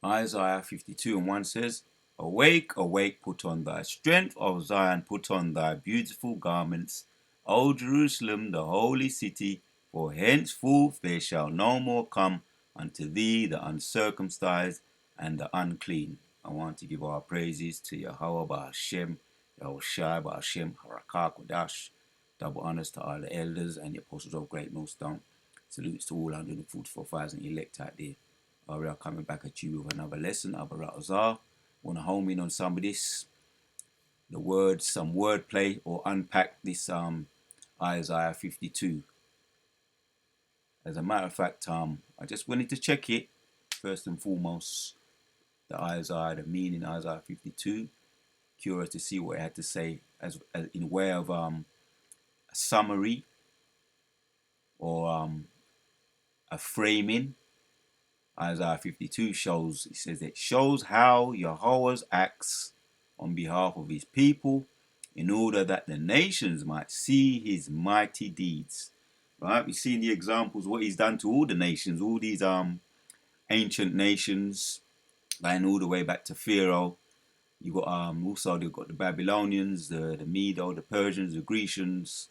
Isaiah 52:1 says, Awake, awake, put on thy strength, O Zion, put on thy beautiful garments, O Jerusalem, the holy city, for henceforth there shall no more come unto thee the uncircumcised and the unclean. I want to give our praises to Yahweh Ba'Hashem, Yahushai Ba'Hashem, Harakah Kodash. Double honors to all the elders and the apostles of Great Millstone. Salutes to all 144,000 elect out there. We are coming back at you with another lesson. Abarat want to home in on some of this, the words, some wordplay, or unpack this Isaiah 52. As a matter of fact, I just wanted to check it first and foremost. The meaning Isaiah 52. Curious to see what it had to say as in way of a summary or a framing. Isaiah 52 shows, it says it shows how Yahweh acts on behalf of his people in order that the nations might see his mighty deeds. Right? We've seen the examples, what he's done to all the nations, all these ancient nations, going all the way back to Pharaoh. You got also they've got the Babylonians, the Medo, the Persians, the Grecians,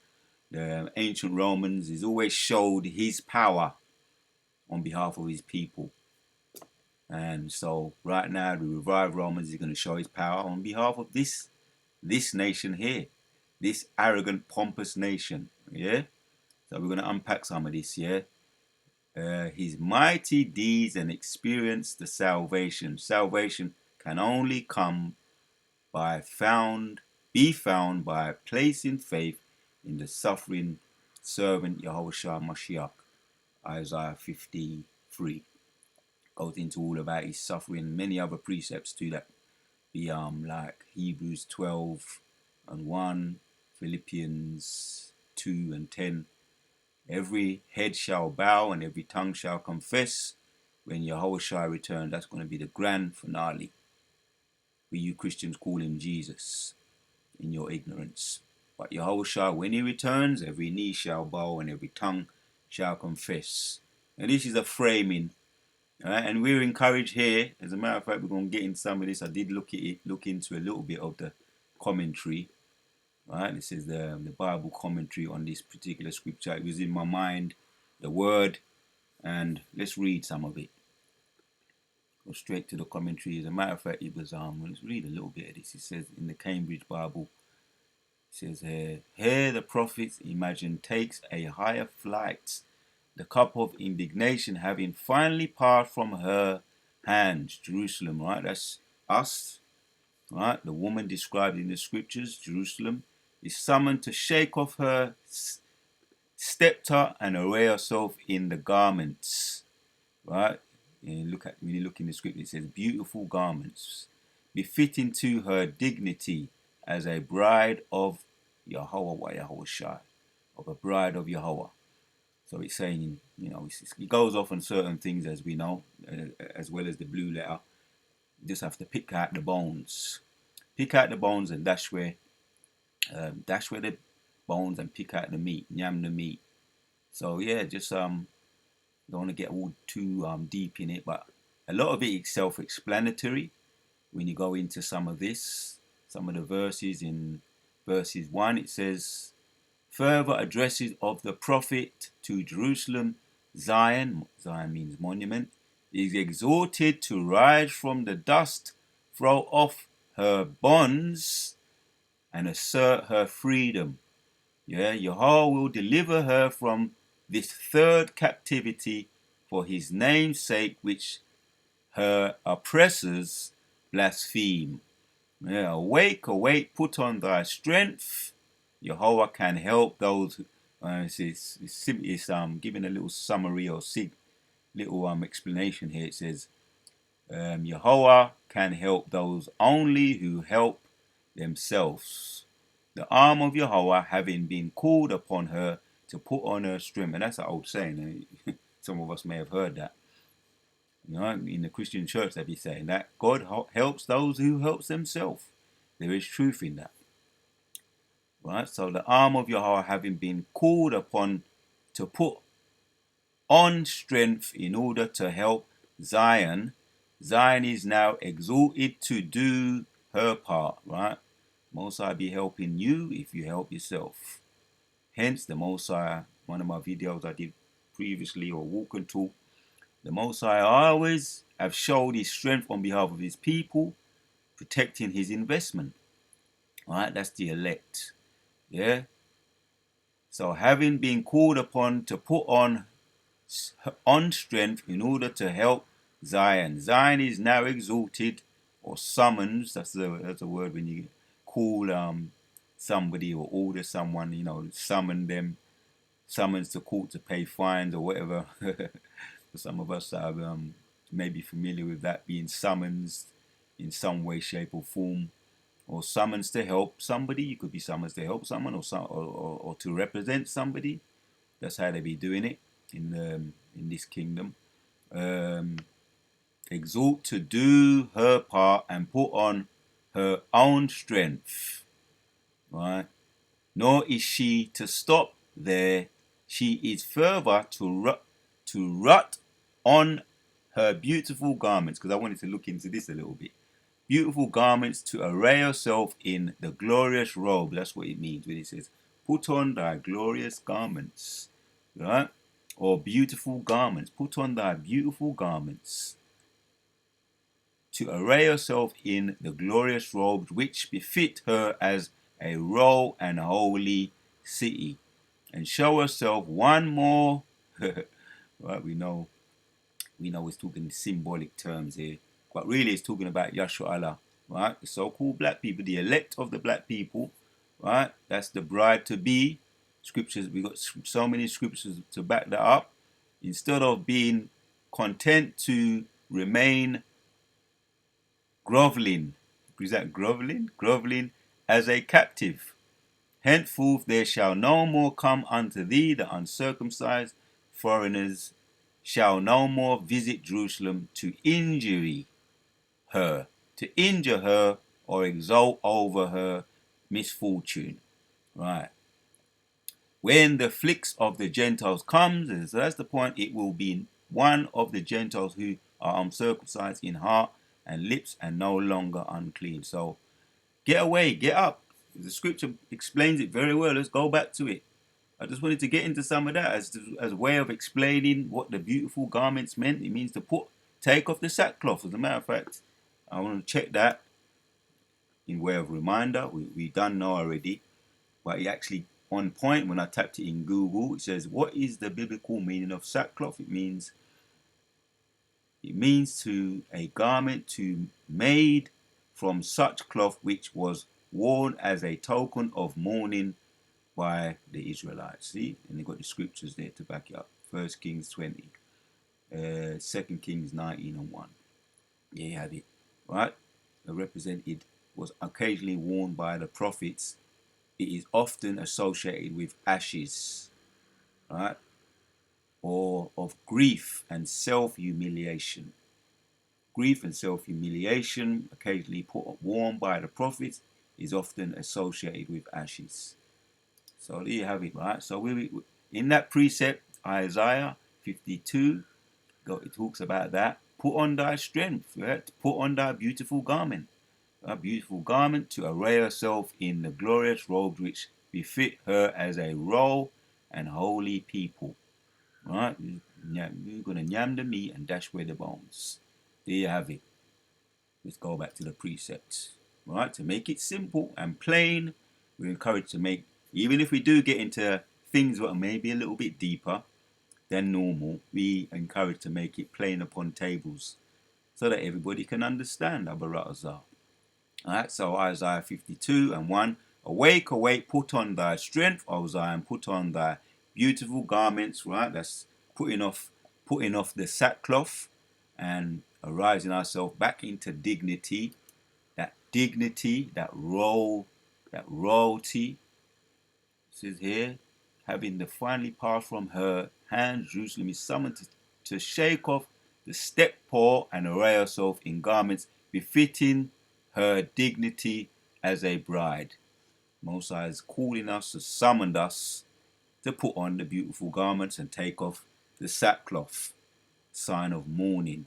the ancient Romans. He's always showed his power on behalf of his people. And so right now the revived Romans is going to show his power on behalf of this nation here, this arrogant, pompous nation. Yeah. So we're going to unpack some of this. Yeah. His mighty deeds and experience the salvation. Salvation can only come be found by placing faith in the suffering servant Yahushua Mashiach. Isaiah 53. Goes into all about his suffering, many other precepts too that be like Hebrews 12:1, Philippians 2:10. Every head shall bow and every tongue shall confess when Yahushua returns. That's going to be the grand finale. We you Christians call him Jesus in your ignorance. But Yahushua, when he returns, every knee shall bow and every tongue shall confess. And this is a framing. Right, and we're encouraged here. As a matter of fact, we're going to get into some of this. I did look into a little bit of the commentary. Right, this is the Bible commentary on this particular scripture. It was in my mind, the word, and let's read some of it. Go straight to the commentary. As a matter of fact, it was let's read a little bit of this. It says in the Cambridge Bible. It says here the prophet imagine takes a higher flight. The cup of indignation having finally passed from her hands. Jerusalem, right? That's us, right? The woman described in the scriptures, Jerusalem, is summoned to shake off her scepter and array herself in the garments, right? And when you look in the scripture, it says beautiful garments, befitting to her dignity as a bride of Yahweh, Yahushai, of a bride of Yahweh. So it's saying, it goes off on certain things, as we know, as well as the blue letter. You just have to pick out the bones. Pick out the bones, and dash where the bones, and pick out the meat, yam the meat. So yeah, just don't want to get all too deep in it, but a lot of it is self-explanatory. When you go into some of the verses, in verses 1, it says, further addresses of the prophet to Jerusalem, Zion means monument, is exhorted to rise from the dust, throw off her bonds, and assert her freedom. Yeah, Yahweh will deliver her from this third captivity for his name's sake, which her oppressors blaspheme. Yeah, awake, awake, put on thy strength. Yahweh can help those. It's giving a little summary or little explanation here. It says, Yahweh can help those only who help themselves. The arm of Yahweh having been called upon her to put on her strength. And that's an old saying. Some of us may have heard that. In the Christian church they be saying that God helps those who helps themselves. There is truth in that. Right? So the arm of Yahweh having been called upon to put on strength in order to help Zion, Zion is now exalted to do her part, right? Most High be helping you if you help yourself. Hence, the Most High, one of my videos I did previously, or walk and talk, the Most High always have showed his strength on behalf of his people, protecting his investment. Right? That's the elect. Yeah. So having been called upon to put on strength in order to help Zion. Zion is now exalted or summons. That's a word when you call somebody or order someone, you know, summon them, summons to court to pay fines or whatever. For some of us are maybe familiar with that, being summons in some way, shape, or form, or summons to help somebody. You could be summons to help someone, or to represent somebody. That's how they be doing it in this kingdom. Exalt to do her part and put on her own strength. Right? Nor is she to stop there. She is further to rut on her beautiful garments, because I wanted to look into this a little bit. Beautiful garments, to array herself in the glorious robe. That's what it means when it says, put on thy glorious garments. Right? Or beautiful garments. Put on thy beautiful garments. To array herself in the glorious robes which befit her as a royal and holy city, and show herself one more. Right, we know it's talking symbolic terms here, but really it's talking about Yahshua Allah, right? The so-called black people, the elect of the black people, right? That's the bride to be. Scriptures, we got so many scriptures to back that up. Instead of being content to remain groveling, is that groveling? Groveling as a captive. Henceforth there shall no more come unto thee the uncircumcised. Foreigners shall no more visit Jerusalem to injure her or exult over her misfortune. Right. When the afflicts of the Gentiles comes, and so that's the point, it will be one of the Gentiles who are uncircumcised in heart and lips and no longer unclean. So get away, get up. The scripture explains it very well. Let's go back to it. I just wanted to get into some of that as a way of explaining what the beautiful garments meant. It means to take off the sackcloth. As a matter of fact, I want to check that in way of reminder. We done know already, but it actually on point when I tapped it in Google. It says, what is the biblical meaning of sackcloth? It means to a garment made from such cloth which was worn as a token of mourning by the Israelites. See, and they got the scriptures there to back it up. 1 Kings 20, 2 Kings 19 and 1. There you have it. Right? Represented was occasionally worn by the prophets. It is often associated with ashes, right? Or of grief and self-humiliation. Grief and self-humiliation, occasionally worn by the prophets, is often associated with ashes. So there you have it, right? So in that precept, Isaiah 52, it talks about that. Put on thy strength, right? Put on thy beautiful garment. A beautiful garment to array herself in the glorious robes which befit her as a royal and holy people. Right? We're going to yam the meat and dash away the bones. There you have it. Let's go back to the precepts. Right? To make it simple and plain, we're encouraged to make, even if we do get into things that are maybe a little bit deeper than normal, we encourage to make it plain upon tables so that everybody can understand Abba Ratazah. Alright, so Isaiah 52 and 1. Awake, awake, put on thy strength, O Zion, put on thy beautiful garments, right? That's putting off the sackcloth and arising ourselves back into dignity, that royalty. It says here, having the finally passed from her hands, Jerusalem is summoned to shake off the step paw and array herself in garments befitting her dignity as a bride. Most High is calling us, to summon us to put on the beautiful garments and take off the sackcloth, sign of mourning.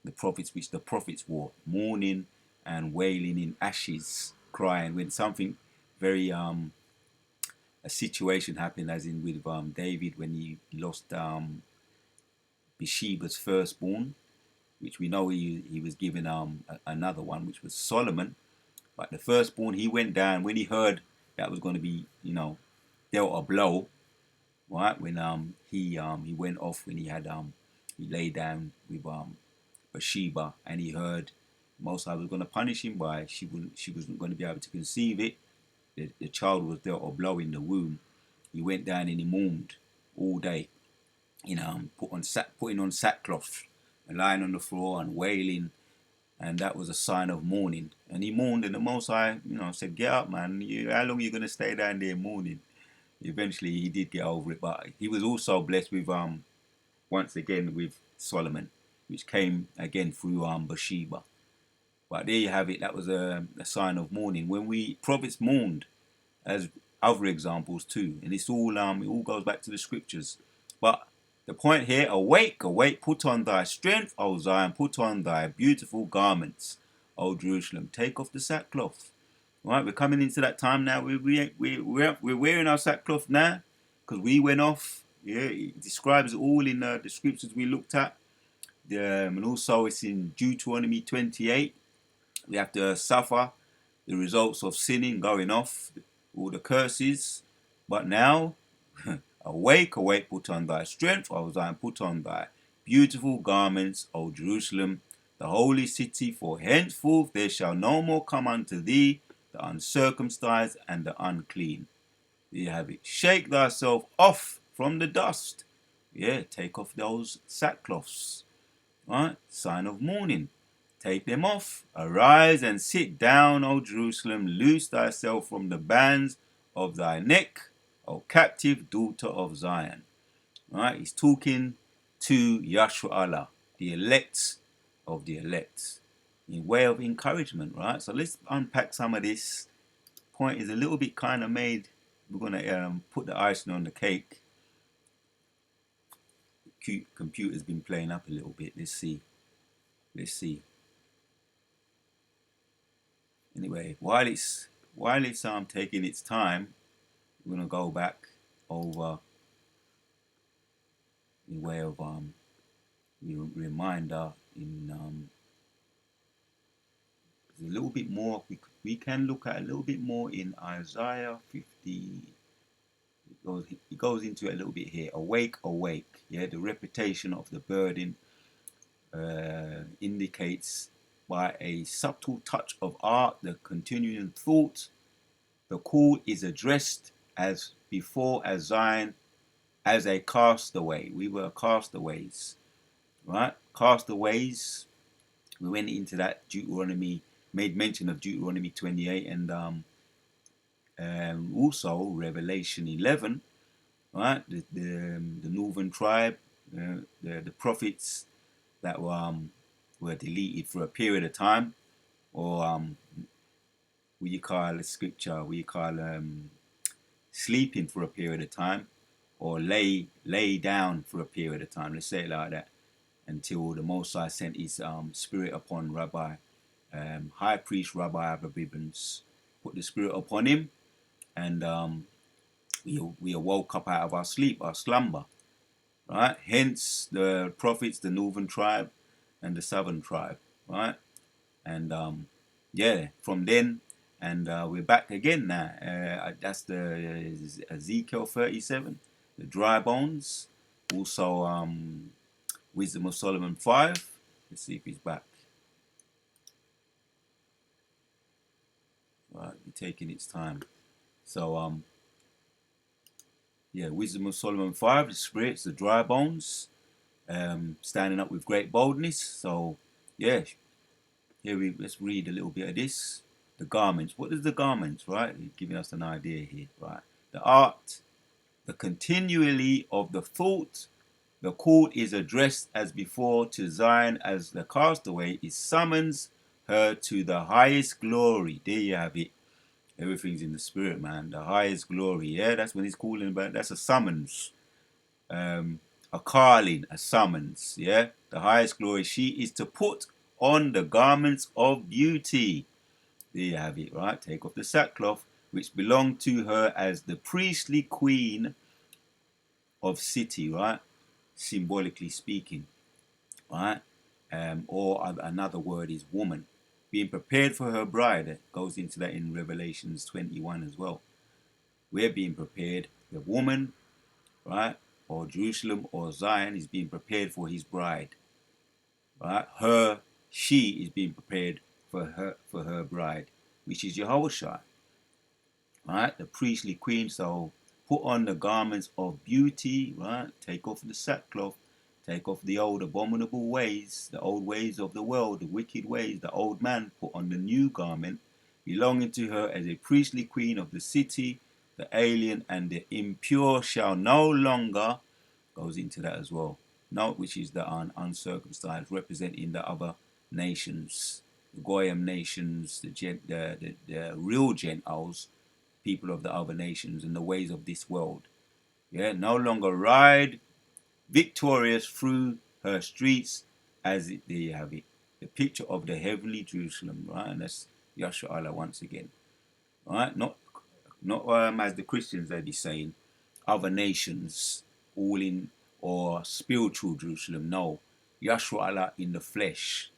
the prophets which the prophets wore, mourning and wailing in ashes, crying when something very a situation happened, as in with David when he lost Bathsheba's firstborn, which we know he was given another one, which was Solomon. But the firstborn, he went down when he heard that was going to be, dealt a blow, right? When he went off when he lay down with Bathsheba, and he heard Most High was going to punish him by she wasn't going to be able to conceive it. The child was dealt a blow in the womb. He went down and he mourned all day, putting on sackcloth and lying on the floor and wailing, and that was a sign of mourning. And he mourned, and the Most High, said, "Get up, man. How long are you gonna stay down there mourning?" Eventually, he did get over it, but he was also blessed with once again with Solomon, which came again through Bathsheba. But there you have it. That was a sign of mourning. When prophets mourned, as other examples too, and it all goes back to the scriptures. But the point here: awake, awake, put on thy strength, O Zion, put on thy beautiful garments, O Jerusalem. Take off the sackcloth. Right, we're coming into that time now. We're wearing our sackcloth now because we went off. Yeah, it describes it all in the scriptures we looked at. And also it's in Deuteronomy 28. We have to suffer the results of sinning, going off, all the curses. But now, awake, awake, put on thy strength, O Zion, put on thy beautiful garments, O Jerusalem, the holy city, for henceforth there shall no more come unto thee the uncircumcised and the unclean. There you have it. Shake thyself off from the dust. Yeah, take off those sackcloths. Right? Sign of mourning. Take them off. Arise and sit down, O Jerusalem. Loose thyself from the bands of thy neck, O captive daughter of Zion. Right? He's talking to Yashua, the elect of the elect, in way of encouragement, right? So let's unpack some of this. Point is a little bit kind of made. We're going to put the icing on the cake. The computer's been playing up a little bit. Let's see. Anyway, while it's taking its time, we're gonna go back over in way of reminder in a little bit more. We can look at a little bit more in Isaiah 50. It goes into it a little bit here. Awake, awake. Yeah, the repetition of the burden indicates by a subtle touch of art the continuing thought. The call is addressed as before as Zion as a castaway. We were castaways, right? Castaways. We went into that Deuteronomy, made mention of Deuteronomy 28 and also Revelation 11, right? The northern tribe, the prophets that were deleted for a period of time, or we call the scripture, we call sleeping for a period of time, or lay down for a period of time. Let's say it like that, until the Most High sent His Spirit upon High Priest Rabbi Abba Bibbins, put the Spirit upon him, and we awoke up out of our sleep, our slumber, right? Hence the prophets, the northern tribe and the southern tribe, right? And yeah, from then, and we're back again now. That's the Ezekiel 37, the dry bones. Also, Wisdom of Solomon 5. Let's see if he's back. Right, be taking its time. So, yeah, Wisdom of Solomon 5, the spirits, the dry bones, standing up with great boldness. So, yeah, let's read a little bit of this. The garments. What is the garments, right? He's giving us an idea here, right? The art, the continually of the thought. The call is addressed as before to Zion as the castaway. It summons her to the highest glory. There you have it. Everything's in the spirit, man. The highest glory. Yeah, that's when he's calling about. That's a summons. a calling, a summons. Yeah, the highest glory. She is to put on the garments of beauty. There you have it, right? Take off the sackcloth, which belonged to her as the priestly queen of city, right? Symbolically speaking, right? Or another word is woman. Being prepared for her bride. It goes into that in Revelations 21 as well. We're being prepared. The woman, right? Or Jerusalem or Zion is being prepared for his bride. Right? She is being prepared for her bride, which is Jehoshua. Right? The priestly queen. So put on the garments of beauty, right? Take off the sackcloth, take off the old abominable ways, the old ways of the world, the wicked ways, the old man, put on the new garment, belonging to her as a priestly queen of the city. The alien and the impure shall no longer, goes into that as well. No, which is the uncircumcised, representing the other nations, the Goyim nations, the real Gentiles, people of the other nations and the ways of this world. Yeah, no longer ride victorious through her streets as it, there you have it. The picture of the heavenly Jerusalem, right? And that's Yashua Allah once again. Right? Not as the Christians they be saying, other nations all in or spiritual Jerusalem. No. Yashua Allah in the flesh.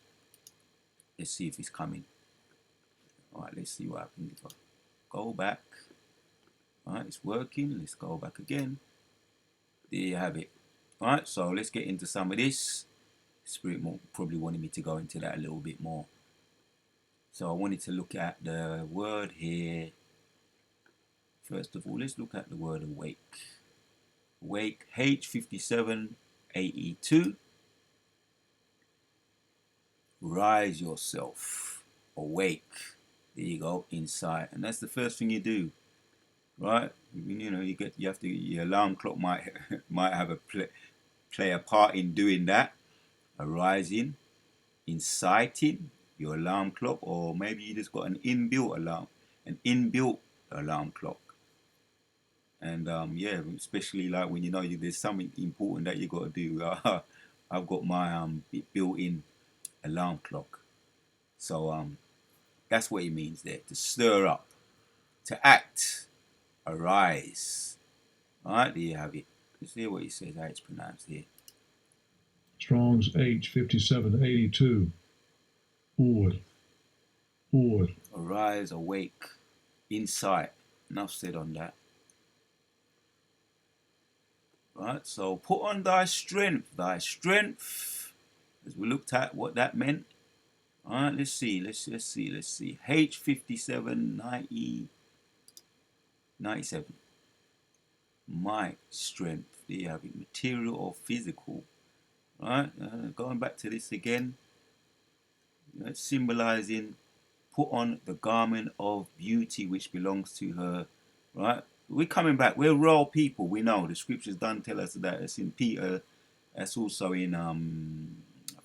Let's see if he's coming. Alright, let's see what happens if I go back. Alright, it's working. Let's go back again. There you have it. Alright, so let's get into some of this. Spirit probably wanted me to go into that a little bit more. So I wanted to look at the word here. First of all, let's look at the word awake. Awake, H5782. Rise yourself. Awake. There you go, inside. And that's the first thing you do. Right? You know, you have to, your alarm clock might have a play a part in doing that. Arising, inciting your alarm clock, or maybe you just got an inbuilt alarm clock. And yeah, especially like when you know there's something important that you got to do. I've got my built-in alarm clock. So that's what it means there, to stir up, to act, arise. Alright, there you have it. Let's hear what he says, how it's pronounced here. Strong's H5782. Or. Arise, awake, insight. Enough said on that. Right, so put on thy strength, as we looked at what that meant. All right, let's see. H5797. My strength. There you have it, material or physical. All right, going back to this again. Symbolizing, put on the garment of beauty which belongs to her. Right, we're coming back. We're royal people. We know the scriptures don't tell us that. It's in Peter. That's also in I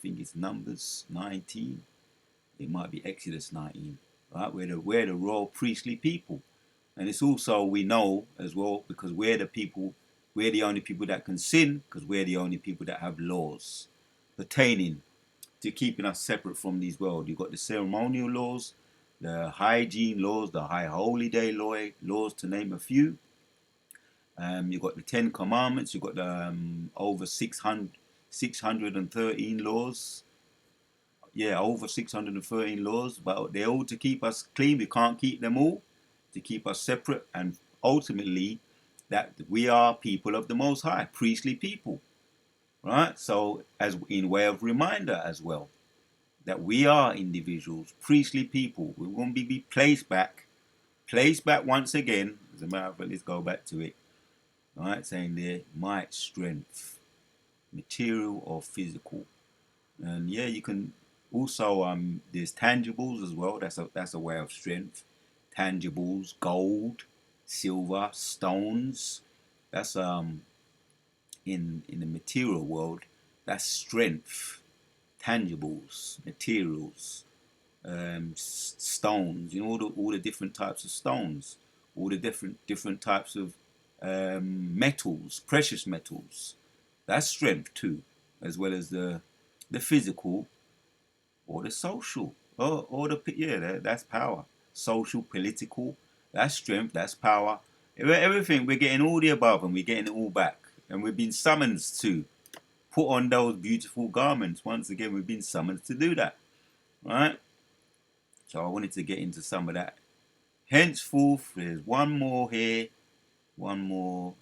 think it's Numbers 19. It might be Exodus 19. Right, we're the royal priestly people, and it's also, we know as well, because we're the only people that can sin, because we're the only people that have laws pertaining to keeping us separate from this world. You've got the ceremonial laws, the hygiene laws, the high holy day laws, to name a few. You've got the 10 Commandments. You've got the over 613 laws. Yeah, over 613 laws, but they're all to keep us clean. We can't keep them all, to keep us separate, and ultimately that we are people of the Most High, priestly people, right? So as in way of reminder as well, that we are individuals, priestly people. We won't be placed back once again. As a matter of fact, let's go back to it. All right, saying there, might, strength, material or physical. And yeah, you can also there's tangibles as well. That's a way of strength. Tangibles, gold, silver, stones. That's in the material world. That's strength. Tangibles, materials, stones. You know, all the different types of stones, all the different types of metals, precious metals. That's strength too, as well as the physical or the social, or that's power. Social, political, that's strength, that's power. Everything, we're getting all the above and we're getting it all back. And we've been summoned to put on those beautiful garments. Once again, we've been summoned to do that. Right? So I wanted to get into some of that. Henceforth, there's one more here. One more.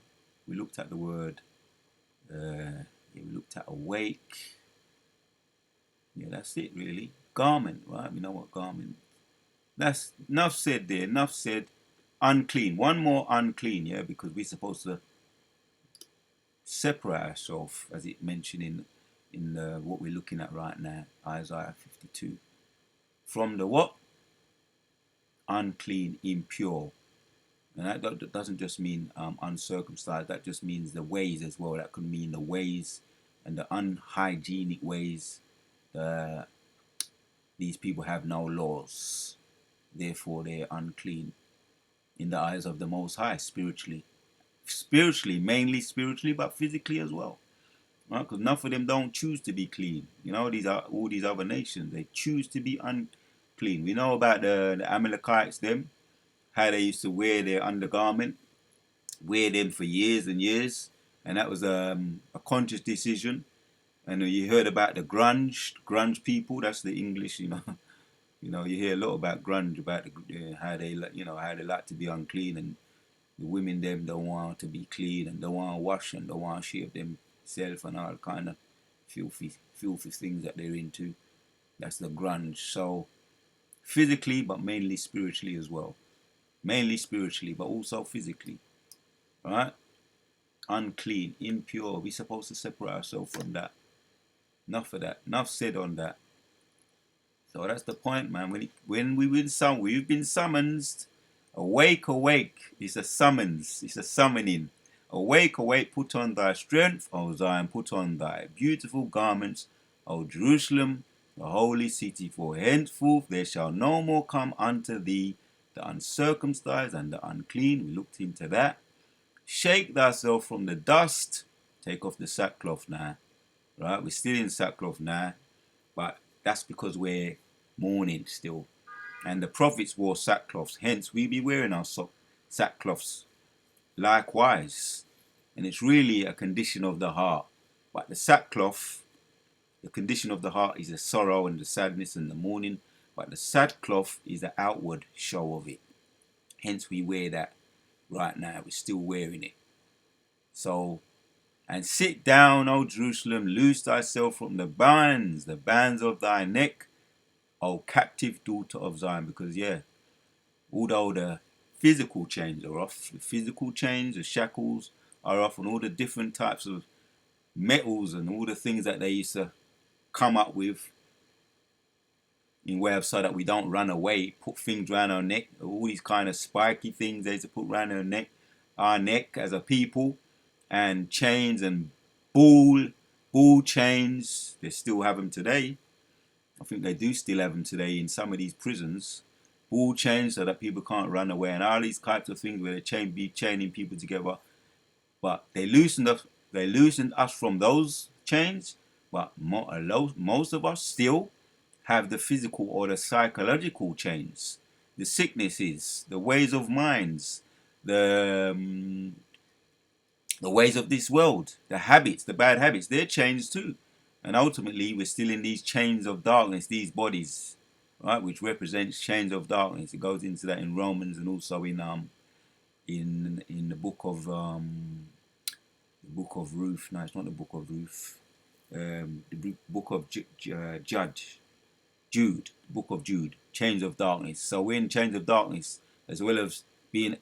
We looked at the word. We looked at awake. Yeah, that's it really. Garment, right? We know what garment. That's enough said there. Enough said. Unclean. One more unclean, yeah, because we're supposed to separate ourselves, as it mentioned in what we're looking at right now, Isaiah 52. From the what? Unclean, impure. And that doesn't just mean uncircumcised. That just means the ways as well. That could mean the ways and the unhygienic ways. These people have no laws. Therefore, they're unclean in the eyes of the Most High, spiritually. Spiritually, mainly spiritually, but physically as well. Right? Because enough of them don't choose to be clean. You know, these are all these other nations. They choose to be unclean. We know about the Amalekites, them, how they used to wear their undergarment, wear them for years and years, and that was a conscious decision. And you heard about the grunge people. That's the English, you know. You know, you hear a lot about grunge, about how they like to be unclean, and the women them don't want to be clean and don't want to wash and don't want to shave themselves and all kind of filthy things that they're into. That's the grunge. So physically, but mainly spiritually as well. Mainly spiritually, but also physically. Right? Unclean, impure. We're supposed to separate ourselves from that. Enough of that. Enough said on that. So that's the point, man. When we've been summoned. Awake, awake. It's a summons. It's a summoning. Awake, awake. Put on thy strength, O Zion. Put on thy beautiful garments, O Jerusalem, the holy city. For henceforth there shall no more come unto thee the uncircumcised and the unclean. We looked into that. Shake thyself from the dust. Take off the sackcloth now. Right? We're still in sackcloth now. But that's because we're mourning still. And the prophets wore sackcloths. Hence, we be wearing our sackcloths likewise. And it's really a condition of the heart. But the sackcloth, the condition of the heart is the sorrow and the sadness and the mourning. But the sackcloth is the outward show of it. Hence, we wear that right now. We're still wearing it. So, and sit down, O Jerusalem, loose thyself from the bands of thy neck, O captive daughter of Zion. Because, yeah, although the physical chains are off, the shackles are off, and all the different types of metals and all the things that they used to come up with in way of so that we don't run away, put things around our neck, all these kind of spiky things they used to put around our neck as a people, and chains and bull chains. They still have them today. I think they do still have them today in some of these prisons. Bull chains so that people can't run away, and all these types of things where they chaining people together. But they loosened us from those chains. But most of us still have the physical or the psychological chains, the sicknesses, the ways of minds, the ways of this world, the habits, the bad habits. They're chains too, and ultimately we're still in these chains of darkness, these bodies, right, which represents chains of darkness. It goes into that in Romans and also in the book of Ruth. No, it's not the book of Ruth. The book of Jude, book of Jude, chains of darkness. So we're in chains of darkness as well as being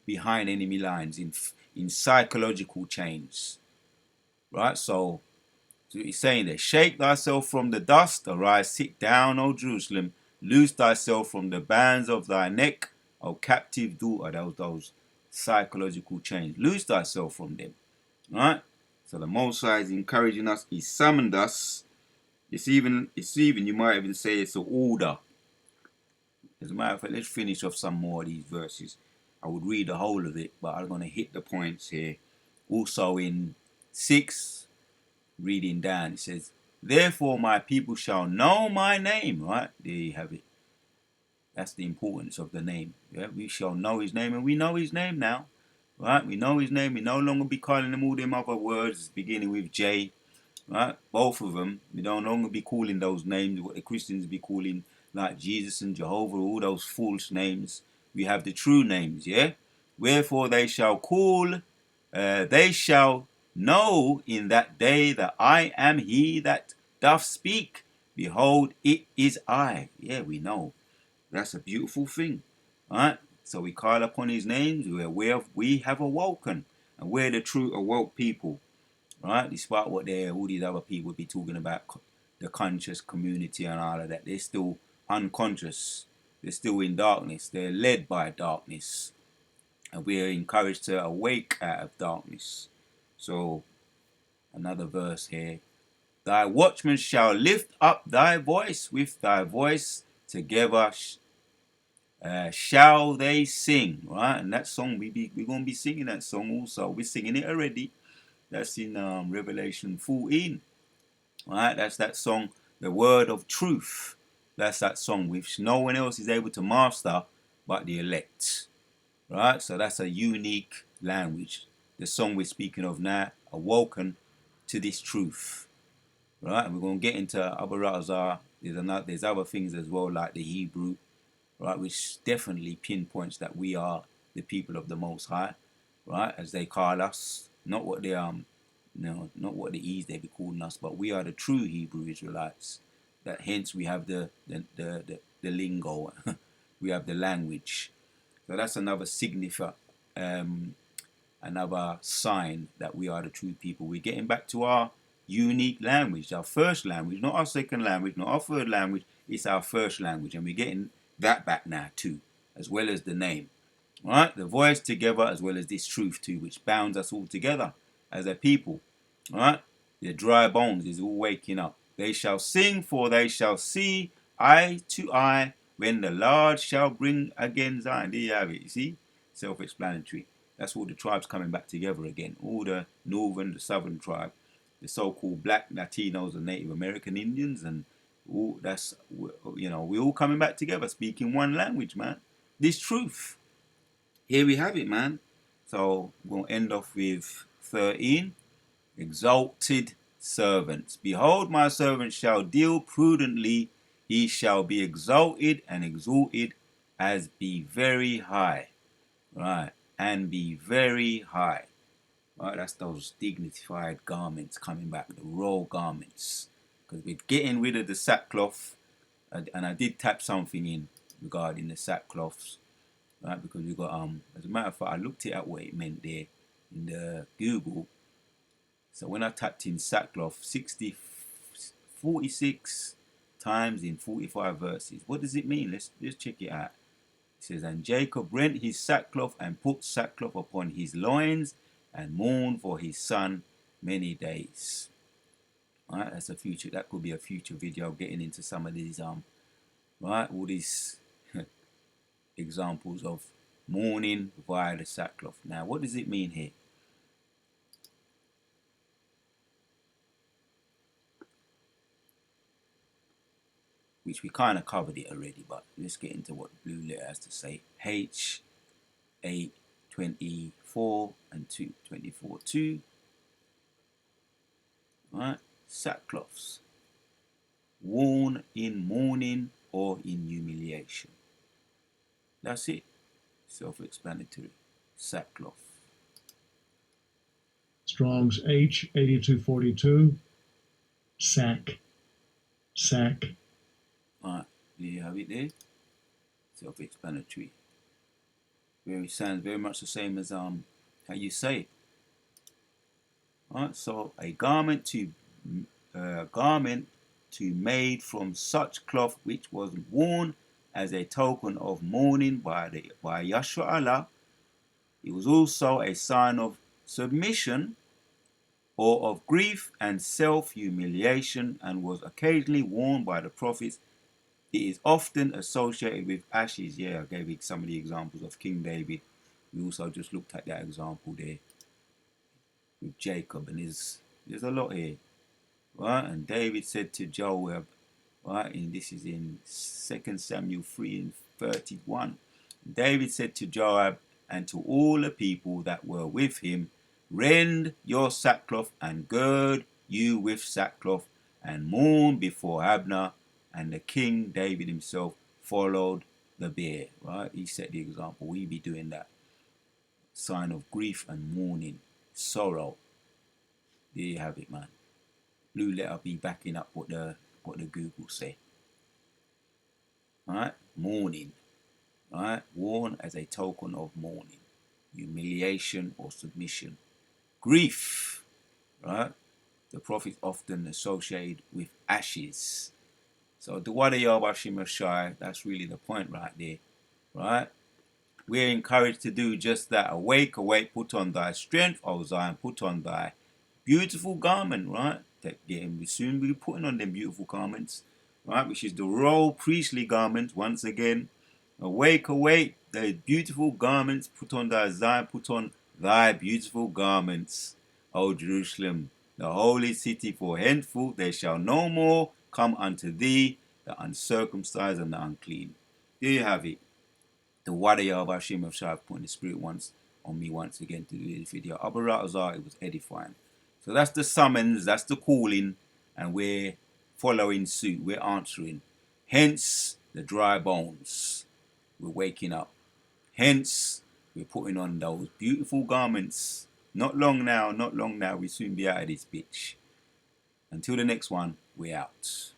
behind enemy lines in psychological chains, right? So he's saying that shake thyself from the dust, arise, sit down, O Jerusalem, loose thyself from the bands of thy neck, O captive daughter. Those psychological chains, loose thyself from them, right? So the Most High is encouraging us. He summoned us. It's even you might even say it's an order. As a matter of fact, let's finish off some more of these verses. I would read the whole of it, but I'm going to hit the points here. Also in 6, reading down, it says, therefore my people shall know my name, right? There you have it. That's the importance of the name. Yeah, we shall know his name, and we know his name now, right? We know his name. We no longer be calling him all them other words beginning with J, right? Both of them. We don't longer be calling those names what the Christians be calling like Jesus and Jehovah, all those false names. We have the true names, yeah? Wherefore they shall they shall know in that day that I am he that doth speak. Behold, it is I. Yeah, we know. That's a beautiful thing, right? So we call upon his names, we have awoken, and we're the true awoke people, right? Despite what all these other people be talking about, the conscious community and all of that, they're still unconscious. They're still in darkness. They're led by darkness, and we are encouraged to awake out of darkness. So another verse here: thy watchmen shall lift up thy voice, with thy voice together shall they sing, right? And that song we're gonna be singing that song also. We're singing it already. That's in Revelation 14, right? That's that song, the word of truth. That's that song which no one else is able to master but the elect, right? So that's a unique language. The song we're speaking of now, awoken to this truth, right? And we're gonna get into other Razar. There's other things as well, like the Hebrew, right, which definitely pinpoints that we are the people of the Most High, right, as they call us, not what they no, not what the E's they be calling us, but we are the true Hebrew Israelites. That hence we have the lingo, we have the language. So that's another significant, another sign that we are the true people. We're getting back to our unique language, our first language, not our second language, not our third language. It's our first language, and we're getting that back now too, as well as the name. All right, the voice together, as well as this truth too, which bounds us all together as a people. All right, the dry bones is all waking up. They shall sing, for they shall see eye to eye when the Lord shall bring again Zion. There you have it. You see, self-explanatory. That's all the tribes coming back together again. All the northern, the southern tribe, the so-called black Latinos and Native American Indians, and all that's, we all coming back together, speaking one language, man. This truth. Here we have it, man. So we'll end off with 13. Exalted servants. Behold, my servant shall deal prudently. He shall be exalted and exalted as be very high. Right. And be very high. Right. That's those dignified garments coming back, the royal garments. Because we're getting rid of the sackcloth. And I did tap something in regarding the sackcloths. Right. Because we got, as a matter of fact, I looked it at what it meant there in the Google. So when I tapped in sackcloth, 46 times in 45 verses. What does it mean? Let's check it out. It says, and Jacob rent his sackcloth and put sackcloth upon his loins and mourned for his son many days. All right, that's a future. That could be a future video getting into some of these right, all these examples of mourning via the sackcloth. Now, what does it mean here? Which we kind of covered it already, but let's get into what the blue letter has to say. H 8:24 and 2:24:2. Right, sackcloths, worn in mourning or in humiliation. That's it. Self-explanatory. Sackcloth. Strong's H 8242. Sack. Right, there you have it there. Self-explanatory. Sounds very much the same as how you say it. Right, so a garment to made from such cloth which was worn as a token of mourning by Yahshua Allah. It was also a sign of submission or of grief and self-humiliation, and was occasionally worn by the prophets. It is often associated with ashes. Yeah, I gave you some of the examples of King David. We also just looked at that example there with Jacob, and there's a lot here. right? And David said to Joab, right, and this is in 2 Samuel 3 and 31. David said to Joab and to all the people that were with him, rend your sackcloth and gird you with sackcloth and mourn before Abner. And the king David himself followed the bier, right? He set the example. We be doing that. Sign of grief and mourning, sorrow. There you have it, man. Blue letter be backing up what the Google say. Alright, mourning. Alright, worn as a token of mourning, humiliation or submission. Grief, right? The prophet often associated with ashes. So the Wada Yabashim Shai, that's really the point right there, right? We're encouraged to do just that. Awake, awake, put on thy strength, O Zion, put on thy beautiful garment, right? That we soon be putting on them beautiful garments, right? Which is the royal priestly garment, once again. Awake, awake, the beautiful garments, put on thy Zion, put on thy beautiful garments, O Jerusalem, the holy city, for henceforth there shall no more come unto thee the uncircumcised and the unclean. There you have it. The Wadaya of Hashem of Shah putting the spirit on me once again to do this video. Abaratazar, it was edifying. So that's the summons, that's the calling, and we're following suit, we're answering. Hence the dry bones. We're waking up. Hence, we're putting on those beautiful garments. Not long now, not long now. We'll soon be out of this bitch. Until the next one, we're out.